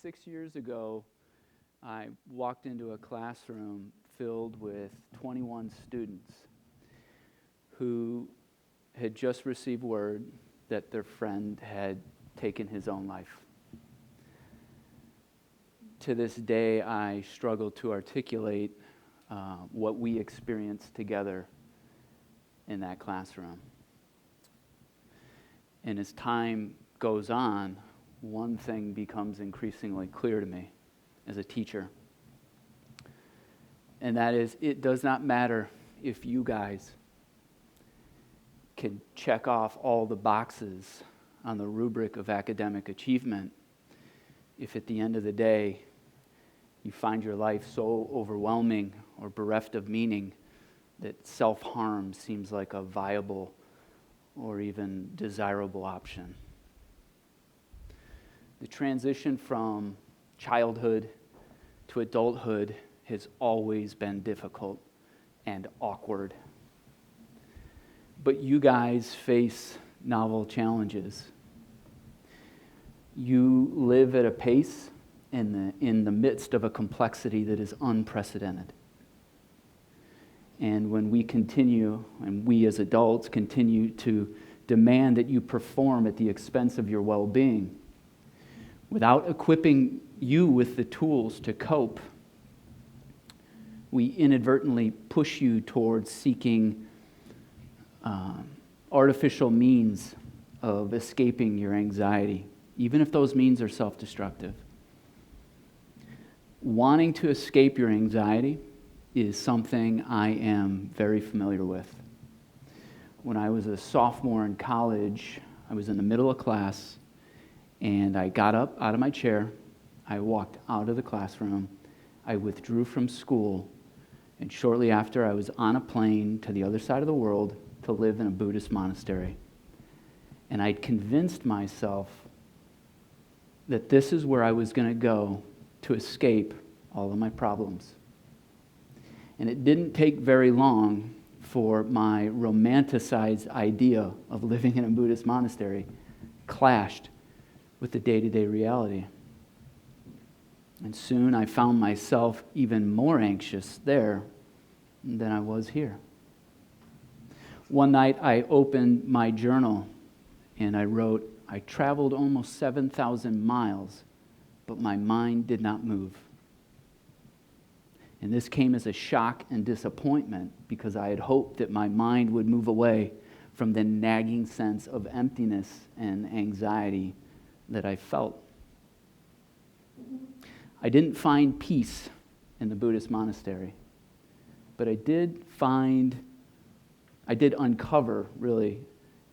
6 years ago, I walked into a classroom filled with 21 students who had just received word that their friend had taken his own life. To this day, I struggle to articulate what we experienced together in that classroom. And as time goes on, one thing becomes increasingly clear to me as a teacher. And that is, it does not matter if you guys can check off all the boxes on the rubric of academic achievement, if at the end of the day you find your life so overwhelming or bereft of meaning that self-harm seems like a viable or even desirable option. The transition from childhood to adulthood has always been difficult and awkward. But you guys face novel challenges. You live at a pace in the midst of a complexity that is unprecedented. And when we continue, and we as adults continue to demand that you perform at the expense of your well-being, without equipping you with the tools to cope, we inadvertently push you towards seeking artificial means of escaping your anxiety, even if those means are self-destructive. Wanting to escape your anxiety is something I am very familiar with. When I was a sophomore in college, I was in the middle of class, and I got up out of my chair, I walked out of the classroom, I withdrew from school, and shortly after I was on a plane to the other side of the world to live in a Buddhist monastery. And I'd convinced myself that this is where I was going to go to escape all of my problems. And it didn't take very long for my romanticized idea of living in a Buddhist monastery clashed with the day-to-day reality. And soon I found myself even more anxious there than I was here. One night I opened my journal and I wrote, "I traveled almost 7,000 miles, but my mind did not move." And this came as a shock and disappointment because I had hoped that my mind would move away from the nagging sense of emptiness and anxiety that I felt. I didn't find peace in the Buddhist monastery, but I did uncover, really,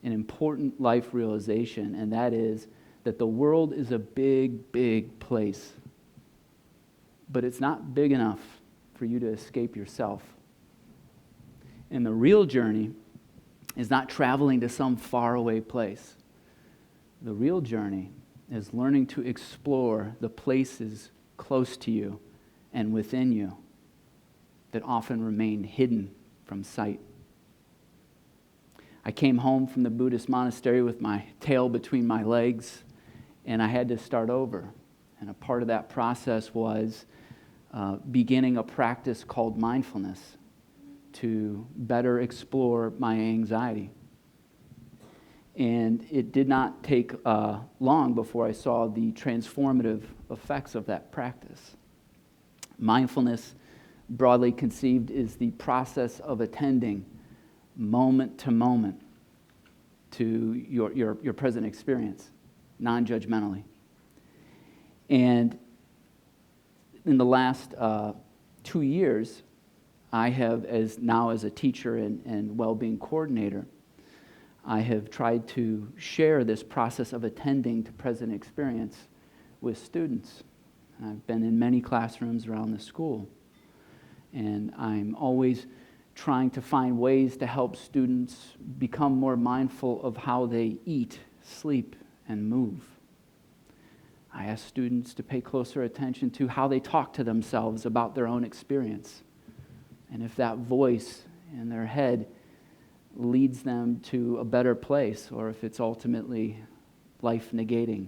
an important life realization, and that is that the world is a big, big place, but it's not big enough for you to escape yourself. And the real journey is not traveling to some faraway place. The real journey is learning to explore the places close to you and within you that often remain hidden from sight. I came home from the Buddhist monastery with my tail between my legs, and I had to start over. And a part of that process was beginning a practice called mindfulness to better explore my anxiety. And it did not take long before I saw the transformative effects of that practice. Mindfulness, broadly conceived, is the process of attending moment to moment to your present experience, non-judgmentally. And in the last 2 years, I have, as a teacher and well-being coordinator, I have tried to share this process of attending to present experience with students. I've been in many classrooms around the school, and I'm always trying to find ways to help students become more mindful of how they eat, sleep, and move. I ask students to pay closer attention to how they talk to themselves about their own experience, and if that voice in their head leads them to a better place, or if it's ultimately life-negating.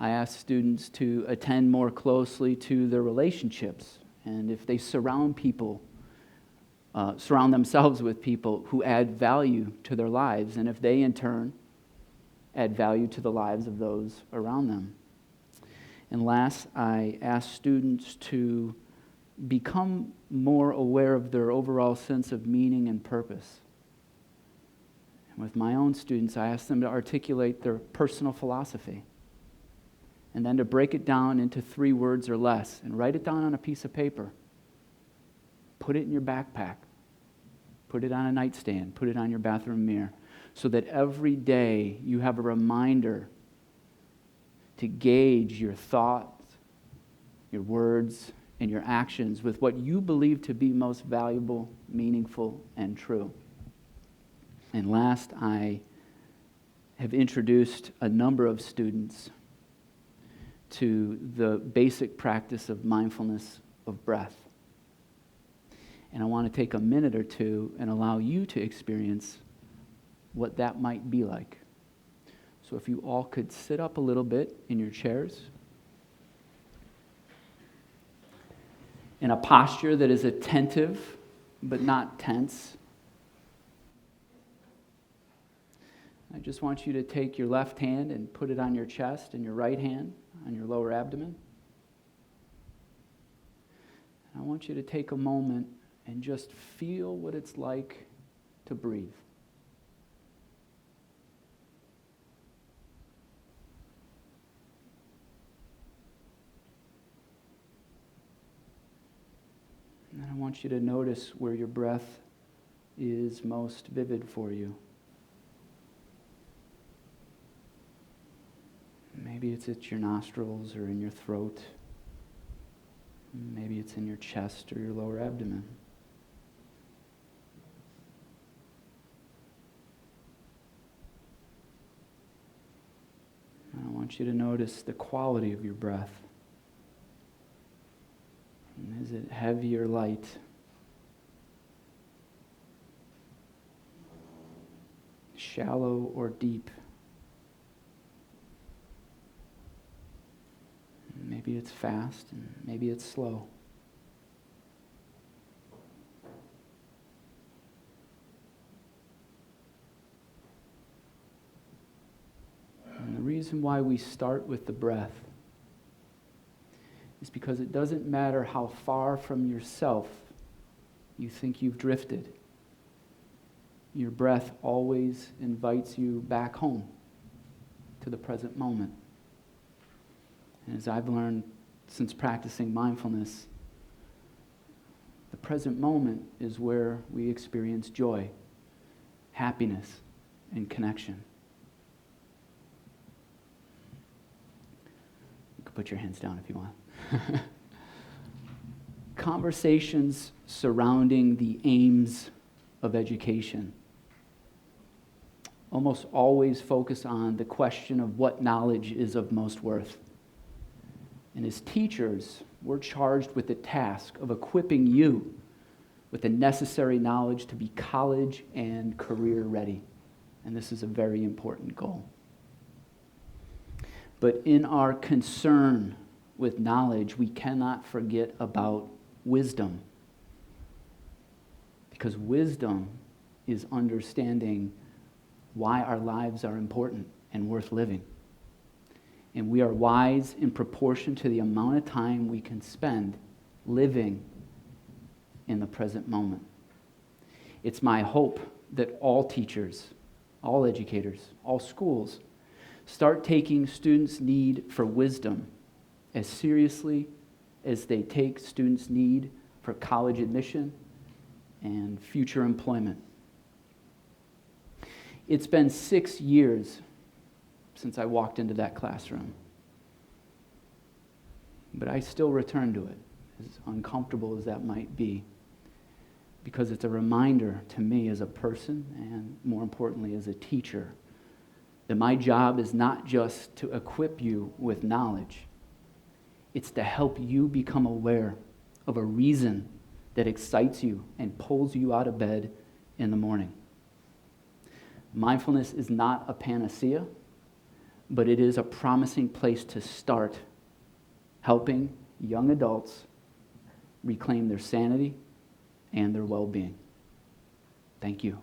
I ask students to attend more closely to their relationships, and if they surround themselves with people who add value to their lives, and if they in turn add value to the lives of those around them. And last, I ask students to become more aware of their overall sense of meaning and purpose. And with my own students, I ask them to articulate their personal philosophy, and then to break it down into 3 words or less, and write it down on a piece of paper. Put it in your backpack. Put it on a nightstand. Put it on your bathroom mirror, so that every day you have a reminder to gauge your thoughts, your words, and your actions with what you believe to be most valuable, meaningful, and true. And last, I have introduced a number of students to the basic practice of mindfulness of breath. And I want to take a minute or two and allow you to experience what that might be like. So if you all could sit up a little bit in your chairs, in a posture that is attentive but not tense. I just want you to take your left hand and put it on your chest and your right hand on your lower abdomen. I want you to take a moment and just feel what it's like to breathe. And I want you to notice where your breath is most vivid for you. Maybe it's at your nostrils or in your throat. Maybe it's in your chest or your lower abdomen. And I want you to notice the quality of your breath. And is it heavy or light? Shallow or deep? Maybe it's fast and maybe it's slow. And the reason why we start with the breath is because it doesn't matter how far from yourself you think you've drifted. Your breath always invites you back home to the present moment. And as I've learned since practicing mindfulness, the present moment is where we experience joy, happiness, and connection. You can put your hands down if you want. Conversations surrounding the aims of education almost always focus on the question of what knowledge is of most worth. And as teachers, we're charged with the task of equipping you with the necessary knowledge to be college and career ready. And this is a very important goal. But in our concern with knowledge, we cannot forget about wisdom. Because wisdom is understanding why our lives are important and worth living. And we are wise in proportion to the amount of time we can spend living in the present moment. It's my hope that all teachers, all educators, all schools start taking students' need for wisdom as seriously as they take students' need for college admission and future employment. It's been 6 years since I walked into that classroom. But I still return to it, as uncomfortable as that might be, because it's a reminder to me as a person, and more importantly as a teacher, that my job is not just to equip you with knowledge. It's to help you become aware of a reason that excites you and pulls you out of bed in the morning. Mindfulness is not a panacea, but it is a promising place to start helping young adults reclaim their sanity and their well-being. Thank you.